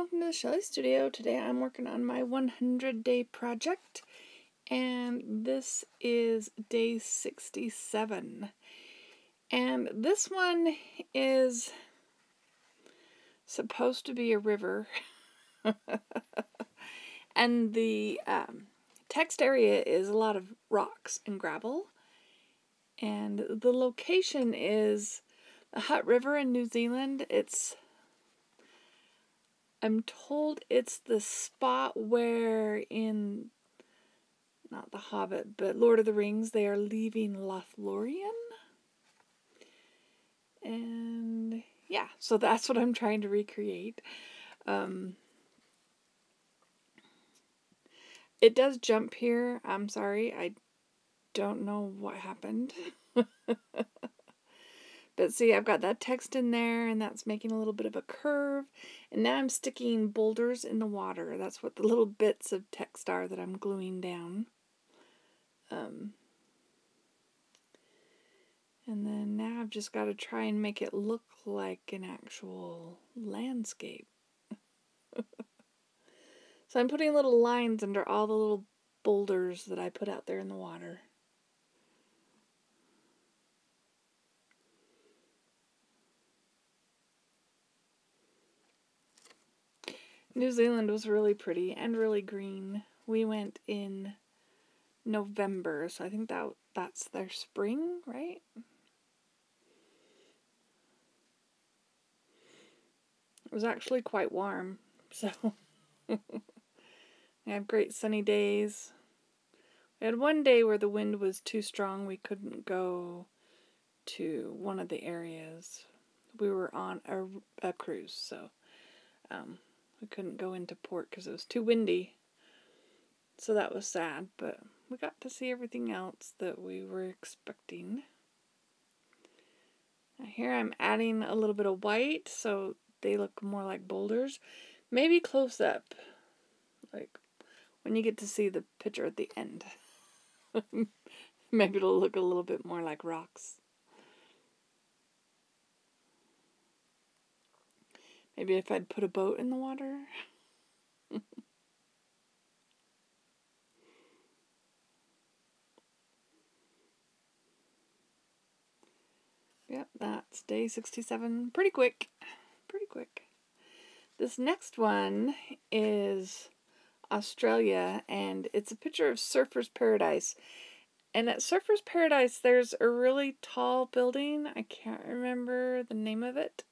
welcome to the Shelley Studio. Today I'm working on my 100-day project, and this is day 67. And this one is supposed to be a river, and the text area is a lot of rocks and gravel, and the location is the Hutt River in New Zealand. I'm told it's the spot where in, not The Hobbit, but Lord of the Rings, they are leaving Lothlorien. And yeah, so that's what I'm trying to recreate. It does jump here. I'm sorry, I don't know what happened. But see, I've got that text in there, and that's making a little bit of a curve. And now I'm sticking boulders in the water. That's what the little bits of text are that I'm gluing down. And then now I've just got to try and make it look like an actual landscape. So I'm putting little lines under all the little boulders that I put out there in the water. New Zealand was really pretty and really green. We went in November, so I think that's their spring, right? It was actually quite warm, so we had great sunny days. We had one day where the wind was too strong. We couldn't go to one of the areas. We were on a cruise, so we couldn't go into port because it was too windy. So that was sad, but we got to see everything else that we were expecting. Now here I'm adding a little bit of white so they look more like boulders. Maybe close up, like when you get to see the picture at the end. Maybe it'll look a little bit more like rocks. Maybe if I'd put a boat in the water. Yep, that's day 67. Pretty quick. Pretty quick. This next one is Australia, and it's a picture of Surfer's Paradise. And at Surfer's Paradise, there's a really tall building. I can't remember the name of it,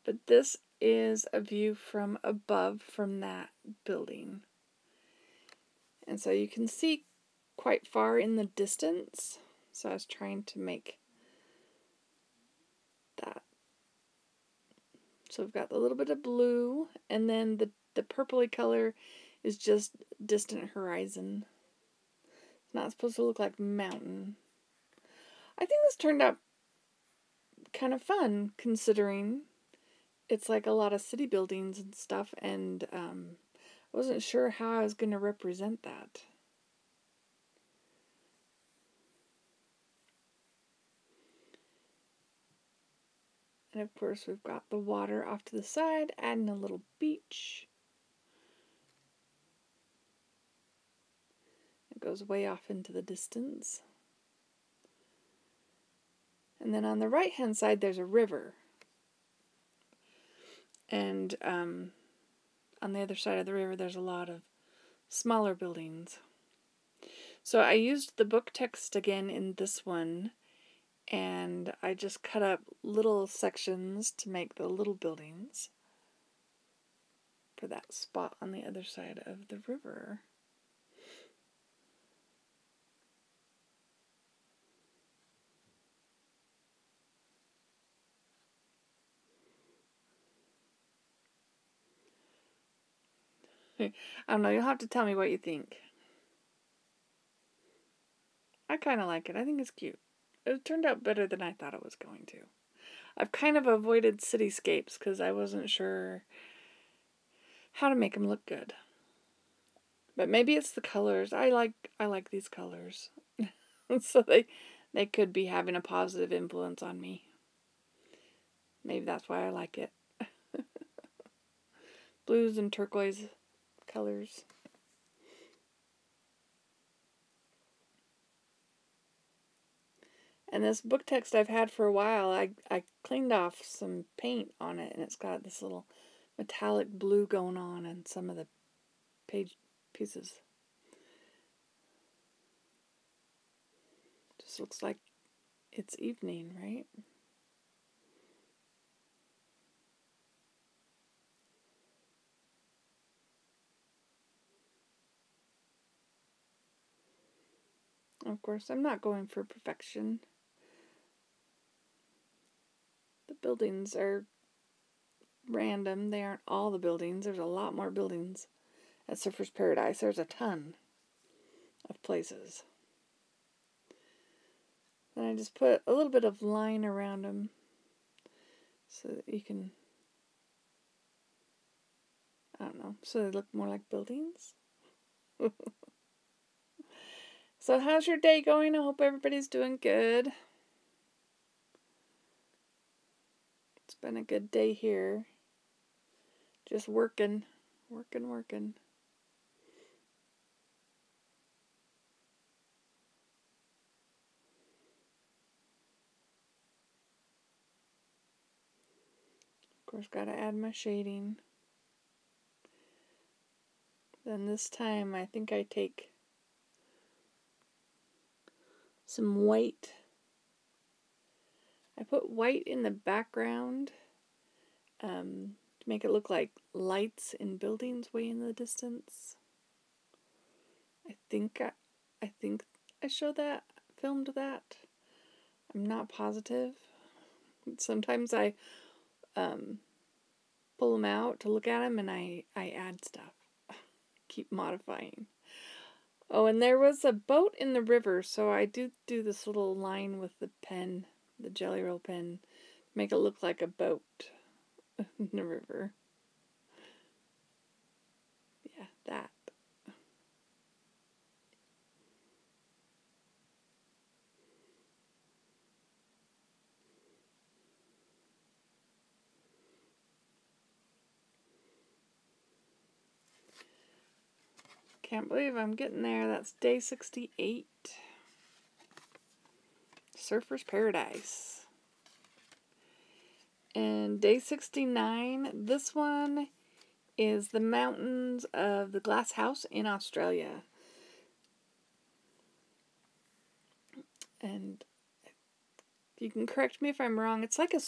but this is a view from above from that building. And so you can see quite far in the distance. So I was trying to make that. So we've got a little bit of blue, and then the purpley color is just distant horizon. It's not supposed to look like mountain. I think this turned out kind of fun, considering it's like a lot of city buildings and stuff, and I wasn't sure how I was going to represent that. And of course we've got the water off to the side, adding a little beach. It goes way off into the distance. And then on the right hand side there's a river. And on the other side of the river there's a lot of smaller buildings. So I used the book text again in this one, and I just cut up little sections to make the little buildings for that spot on the other side of the river. I don't know, you'll have to tell me what you think. I kind of like it. I think it's cute. It turned out better than I thought it was going to. I've kind of avoided cityscapes because I wasn't sure how to make them look good. But maybe it's the colors. I like these colors. So they could be having a positive influence on me. Maybe that's why I like it. blues and turquoise colors. And this book text I've had for a while, I cleaned off some paint on it, and it's got this little metallic blue going on in some of the page pieces. Just looks like it's evening, right? Of course, I'm not going for perfection. The buildings are random. They aren't all the buildings. There's a lot more buildings at Surfer's Paradise. There's a ton of places. Then I just put a little bit of line around them so that you can, I don't know, so they look more like buildings. So how's your day going? I hope everybody's doing good. It's been a good day here. Just working. Of course, gotta add my shading. Then this time I think I take some white. I put white in the background to make it look like lights in buildings way in the distance. I think I showed that, filmed that. I'm not positive. Sometimes I pull them out to look at them and I add stuff. Keep modifying. Oh, and there was a boat in the river, so I do this little line with the pen, the Jelly Roll pen, make it look like a boat in the river. Yeah, that. Can't believe I'm getting there. That's day 68. Surfer's Paradise. And day 69, this one is the mountains of the Glass House in Australia. And you can correct me if I'm wrong. It's like a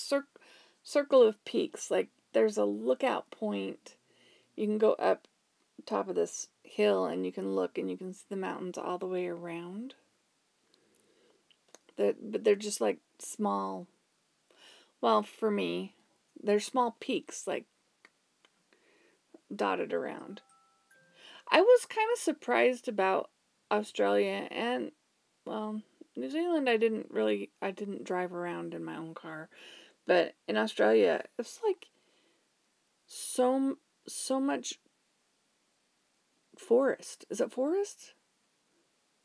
circle of peaks. Like there's a lookout point. You can go up top of this hill and you can look and you can see the mountains all the way around. But they're just like small. Well, for me, they're small peaks like dotted around. I was kind of surprised about Australia and, well, New Zealand I didn't drive around in my own car. But in Australia, it's like so much forest. Is it forest?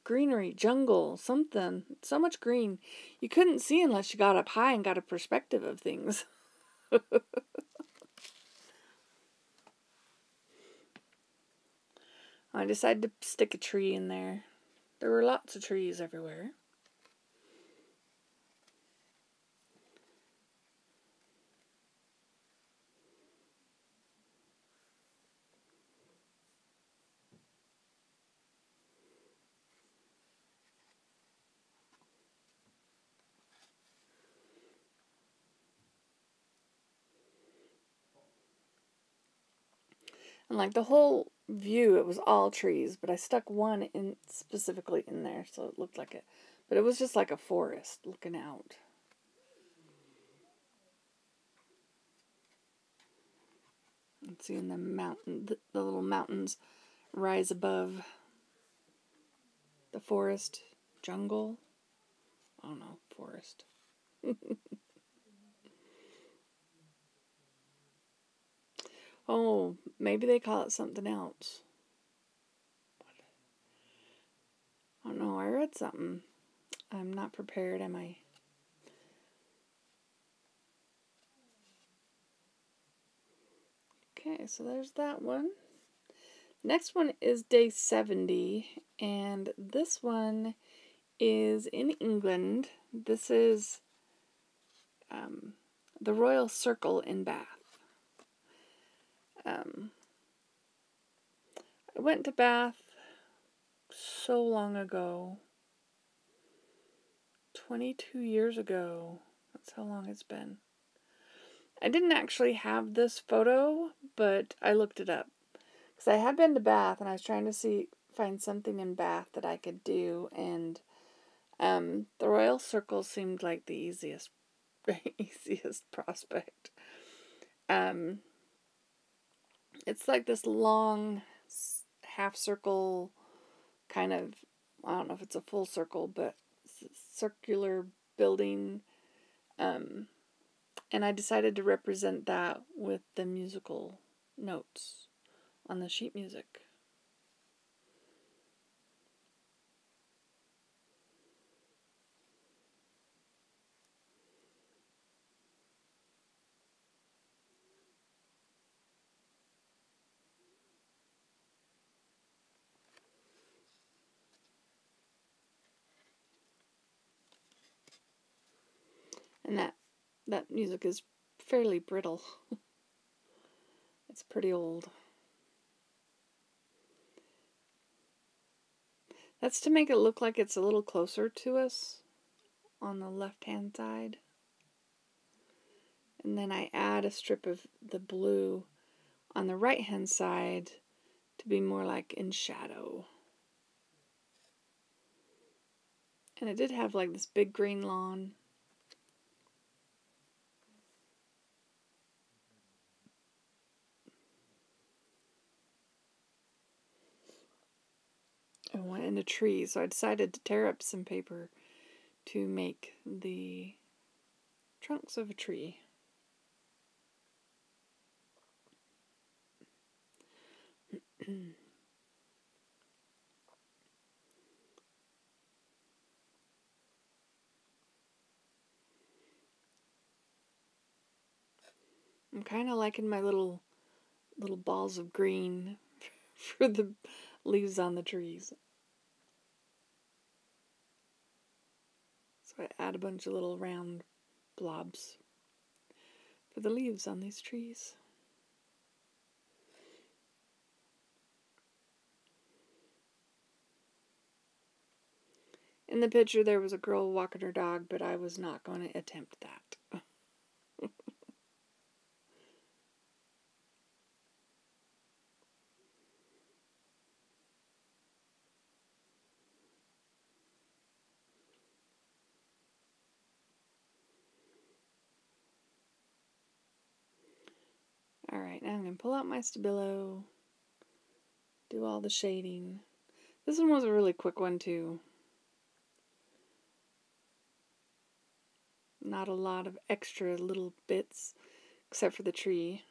Greenery, jungle, something. So much green. You couldn't see unless you got up high and got a perspective of things. I decided to stick a tree in there. There were lots of trees everywhere. And like the whole view, it was all trees, but I stuck one in specifically in there, so it looked like it. But it was just like a forest looking out. And seeing the mountain, the little mountains rise above the forest, jungle. I don't know, forest. Oh, maybe they call it something else. I don't know, I read something. I'm not prepared, am I? Okay, so there's that one. Next one is day 70, and this one is in England. This is the Royal Circle in Bath. I went to Bath so long ago. 22 years ago. That's how long it's been. I didn't actually have this photo, but I looked it up. Because I had been to Bath, and I was trying to find something in Bath that I could do, and the Royal Circle seemed like the easiest prospect. It's like this long half circle kind of, I don't know if it's a full circle, but circular building. And I decided to represent that with the musical notes on the sheet music. And that music is fairly brittle. It's pretty old. That's to make it look like it's a little closer to us on the left-hand side. And then I add a strip of the blue on the right-hand side to be more like in shadow. And it did have like this big green lawn. I went in a tree, so I decided to tear up some paper to make the trunks of a tree. I'm kind of liking my little balls of green for the leaves on the trees. So I add a bunch of little round blobs for the leaves on these trees. In the picture there was a girl walking her dog, but I was not going to attempt that. Alright, now I'm going to pull out my Stabilo, do all the shading. This one was a really quick one too. Not a lot of extra little bits, except for the tree.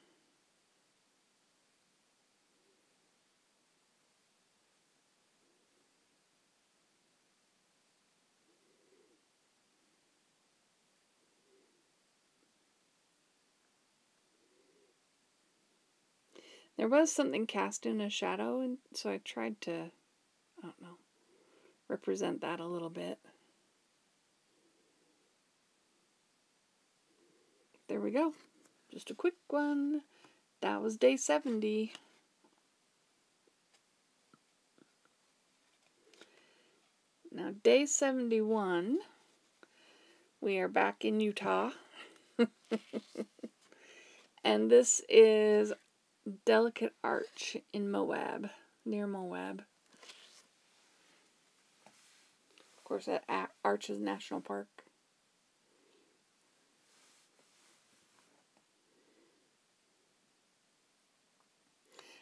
There was something cast in a shadow, and so I tried to, I don't know, represent that a little bit. There we go. Just a quick one. That was day 70. Now, day 71, we are back in Utah. And this is Delicate Arch in Moab, near Moab. Of course, that Arch is National Park.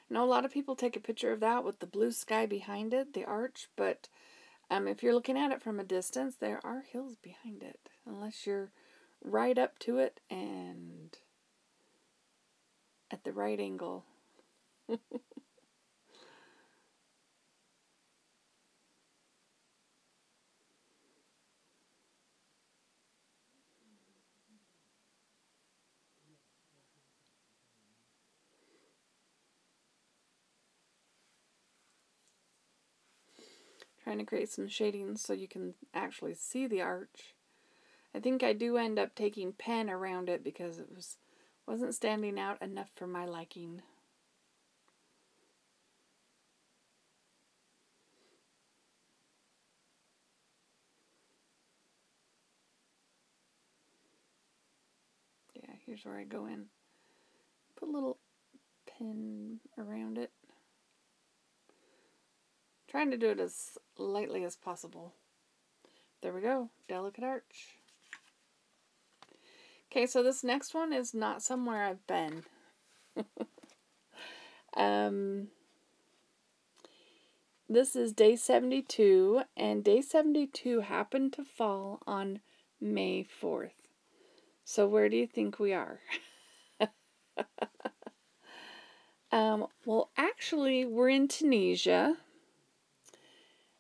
I know a lot of people take a picture of that with the blue sky behind it, the arch, but if you're looking at it from a distance, there are hills behind it, unless you're right up to it and at the right angle. Trying to create some shadings so you can actually see the arch. I think I do end up taking pen around it because it wasn't standing out enough for my liking. Yeah, here's where I go in. Put a little pen around it. Trying to do it as lightly as possible. There we go. Delicate arch. Okay, so this next one is not somewhere I've been. This is day 72, and day 72 happened to fall on May 4th. So where do you think we are? Well, actually, we're in Tunisia.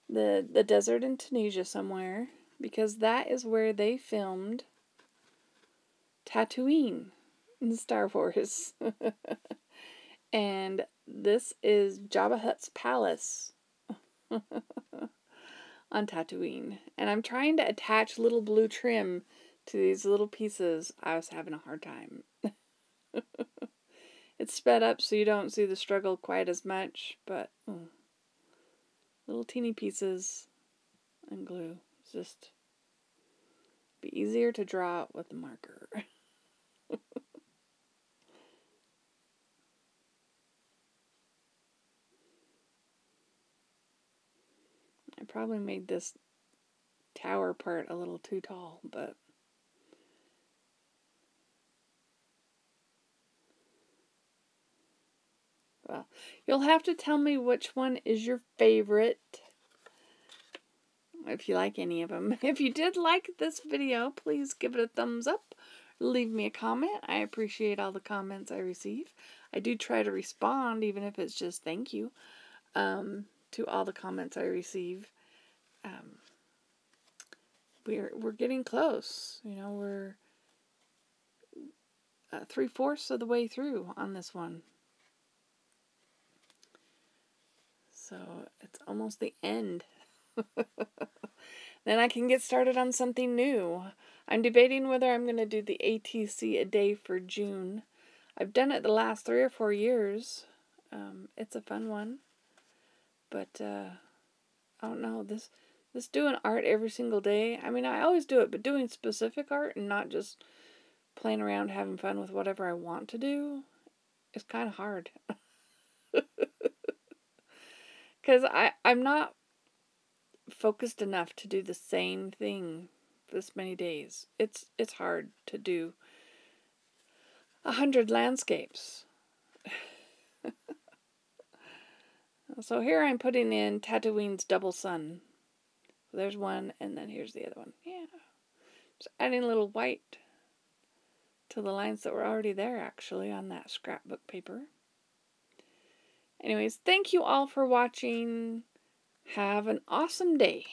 The desert in Tunisia somewhere, because that is where they filmed Tatooine in Star Wars. And this is Jabba Hutt's palace on Tatooine. And I'm trying to attach little blue trim to these little pieces. I was having a hard time. It's sped up so you don't see the struggle quite as much, but little teeny pieces and glue. It's just be easier to draw out with the marker. I probably made this tower part a little too tall, but well, you'll have to tell me which one is your favorite, if you like any of them. If you did like this video, please give it a thumbs up. Leave me a comment. I appreciate all the comments I receive. I do try to respond, even if it's just thank you, to all the comments I receive. We're getting close. You know, we're 3/4 of the way through on this one. So it's almost the end. Then I can get started on something new. I'm debating whether I'm going to do the ATC a day for June. I've done it the last 3 or 4 years. It's a fun one. But I don't know, this doing art every single day, I mean, I always do it, but doing specific art and not just playing around having fun with whatever I want to do is kind of hard. Because I'm not focused enough to do the same thing this many days. It's hard to do 100 landscapes. So here I'm putting in Tatooine's double sun. There's one, and then here's the other one. Yeah. Just adding a little white to the lines that were already there, actually, on that scrapbook paper. Anyways, thank you all for watching. Have an awesome day.